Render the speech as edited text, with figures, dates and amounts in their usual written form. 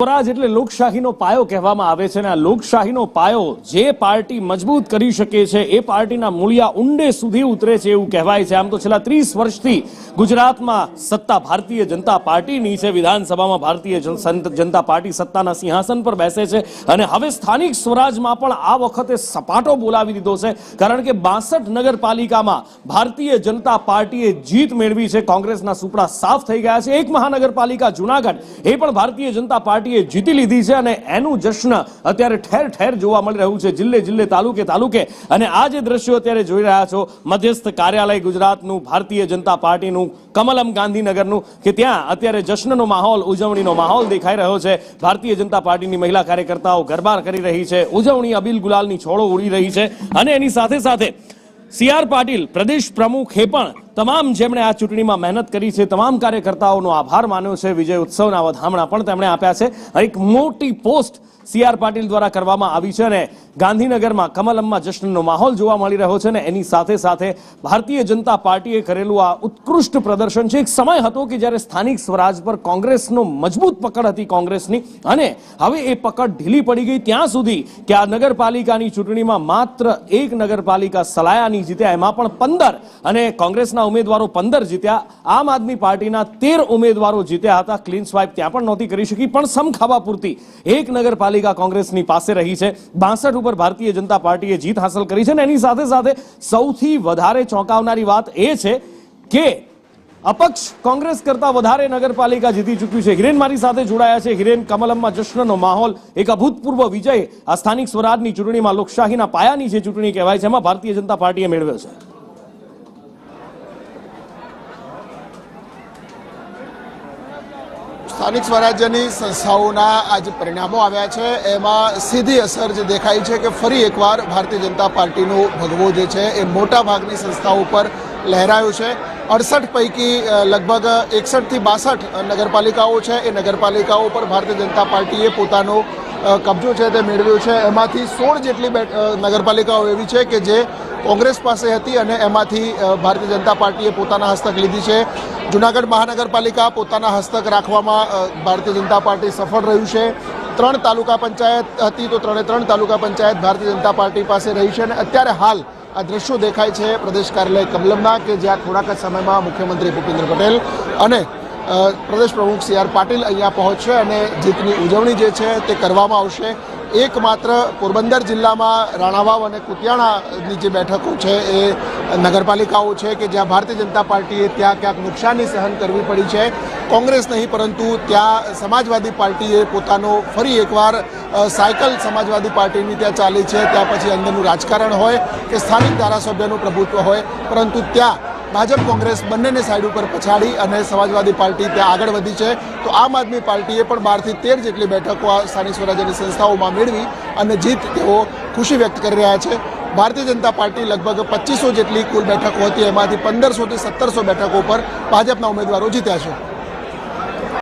સ્વરાજ એટલે લોકશાહીનો પાયો કહેવામાં આવે છે અને આ લોકશાહીનો પાયો જે પાર્ટી મજબૂત કરી શકે છે એ પાર્ટીના મૂળિયા ઊંડે સુધી ઉતરે છે એવું કહેવાય છે। આમ તો છેલ્લા 30 વર્ષથી ગુજરાતમાં સત્તા ભારતીય જનતા પાર્ટીની છે। વિધાનસભામાં ભારતીય જનતા પાર્ટી સત્તાના સિંહાસન પર બેસે છે અને હવે સ્થાનિક સ્વરાજમાં પણ આ વખતે સપાટો બોલાવી દીધો છે, કારણ કે 62 નગરપાલિકામાં ભારતીય જનતા પાર્ટીએ જીત મેળવી છે। કોંગ્રેસના સુપડા સાફ થઈ ગયા છે। એક મહાનગરપાલિકા જૂનાગઢ એ પણ ભારતીય જનતા પાર્ટી જીતી લીધી છે અને એનું જશ્ન અત્યારે ઠેર ઠેર જોવા મળી રહ્યું છે, જિલ્લે જિલ્લે, તાલુકે તાલુકે। અને આ જે દ્રશ્યો અત્યારે જોઈ રહ્યા છો મધ્યસ્થ કાર્યાલય ગુજરાતનું, ભારતીય જનતા પાર્ટીનું, કમલમ ગાંધીનગરનું, કે ત્યાં અત્યારે જશ્નનો માહોલ, ઉજવણીનો માહોલ દેખાઈ રહ્યો છે। ભારતીય જનતા પાર્ટીની મહિલા કાર્યકર્તાઓ ગરબા કરી રહી છે, ઉજવણી અબીલ ગુલાલની છોડો ઉડી રહી છે અને એની સાથે સાથે CR પાટીલ પ્રદેશ પ્રમુખે પણ તમામ જેમણે આ ચૂંટણીમાં મહેનત કરી છે તમામ કાર્યકર્તાઓનો આભાર માન્યો છે। વિજય ઉત્સવના વધામણા પણ તેમણે આપ્યા છે। એક મોટી પોસ્ટ CR પાટીલ દ્વારા કરવામાં આવી છે અને ગાંધીનગરમાં કમલમમાં જશ્નનો માહોલ જોવા મળી રહ્યો છે અને એની સાથે સાથે ભારતીય જનતા પાર્ટીએ કરેલું આ ઉત્કૃષ્ટ પ્રદર્શન છે। એક સમય હતો કે જ્યારે સ્થાનિક સ્વરાજ પર કોંગ્રેસનો મજબૂત પકડ હતી કોંગ્રેસની, અને હવે એ પકડ ઢીલી પડી ગઈ ત્યાં સુધી કે આ નગરપાલિકાની ચૂંટણીમાં માત્ર એક નગરપાલિકા સલાયાની જીત્યા, એમાં પણ 15, અને કોંગ્રેસના ઉમેદવારો 15 જીત્યા। આમ આદમી પાર્ટીના 13 ઉમેદવારો જીત્યા હતા। ક્લીન સ્વાઇપ ત્યાં પણ નહોતી કરી શકી, પણ સમખાવા પૂરતી એક નગરપાલિકા કોંગ્રેસની પાસે રહી છે। 62 ઉપર ભારતીય જનતા પાર્ટીએ જીત હાંસલ કરી છે અને એની સાથે સાથે સૌથી વધારે ચોંકાવનારી વાત એ છે કે અપક્ષ કોંગ્રેસ કરતા વધારે નગરપાલિકા જીતી ચૂક્યું છે। હિરેન મારી સાથે જોડાયા છે। હિરેન, કમલમમાં જશ્નનો માહોલ, એક અભૂતપૂર્વ વિજય આ સ્થાનિક સ્વરાજની ચૂંટણીમાં, લોકશાહીના પાયાની જે ચૂંટણી કહેવાય છે એમાં ભારતીય જનતા પાર્ટીએ મેળવ્યો છે। સ્થાનિક સ્વરાજ્યની સંસ્થાઓના આજે પરિણામો આવ્યા છે એમાં સીધી અસર જે દેખાય છે કે ફરી એકવાર ભારતીય જનતા પાર્ટીનો ભગવો જે છે એ મોટા ભાગની સંસ્થાઓ પર લહેરાયો છે। 68 પૈકી લગભગ 61 થી 62 નગરપાલિકાઓ છે, એ નગરપાલિકાઓ પર ભારતીય જનતા પાર્ટીએ પોતાનો કબજો છે તે મેળવ્યો છે। એમાંથી 16 જેટલી નગરપાલિકાઓ એવી છે કે જે કોંગ્રેસ પાસે હતી અને એમાંથી ભારતીય જનતા પાર્ટીએ પોતાના હસ્તક લીધી છે। જૂનાગઢ મહાનગરપાલિકા પોતાના હસ્તક રાખવામાં ભારતીય જનતા પાર્ટી સફળ રહ્યું છે। 3 તાલુકા પંચાયત હતી તો 3 તાલુકા પંચાયત ભારતીય જનતા પાર્ટી પાસે રહી છે અને અત્યારે હાલ આ દ્રશ્યો દેખાય છે પ્રદેશ કાર્યાલય કમલમના, કે જ્યાં થોડાક જ સમયમાં મુખ્યમંત્રી ભૂપેન્દ્ર પટેલ અને પ્રદેશ પ્રમુખ CR પાટીલ અહીંયા પહોંચશે અને જીતની ઉજવણી જે છે તે કરવામાં આવશે। એકમાત્ર પોરબંદર જિલ્લામાં રાણાવાવ અને કુતિયાણાની જે બેઠકો છે એ નગરપાલિકાઓ છે કે જ્યાં ભારતીય જનતા પાર્ટીએ ત્યાં ક્યાંક નુકસાની સહન કરવી પડી છે। કોંગ્રેસ નહીં પરંતુ ત્યાં સમાજવાદી પાર્ટીએ પોતાનો ફરી એકવાર સાયકલ સમાજવાદી પાર્ટીની ત્યાં ચાલી છે। ત્યાં પછી અંદરનું રાજકારણ હોય કે સ્થાનિક ધારાસભ્યનું પ્રભુત્વ હોય, પરંતુ ત્યાં ભાજપ કોંગ્રેસ બંનેને સાઈડ ઉપર પછાડી અને સમાજવાદી પાર્ટી ત્યાં આગળ વધી છે। તો આમ આદમી પાર્ટીએ પણ 12 થી 13 જેટલી બેઠકો આ સ્થાનિક સ્વરાજ્યની સંસ્થાઓમાં મેળવી અને જીત તેઓ ખુશી વ્યક્ત કરી રહ્યા છે। ભારતીય જનતા પાર્ટી લગભગ 2500 જેટલી કુલ બેઠકો હતી, એમાંથી 1500 થી 1700 બેઠકો પર ભાજપના ઉમેદવારો જીત્યા છે।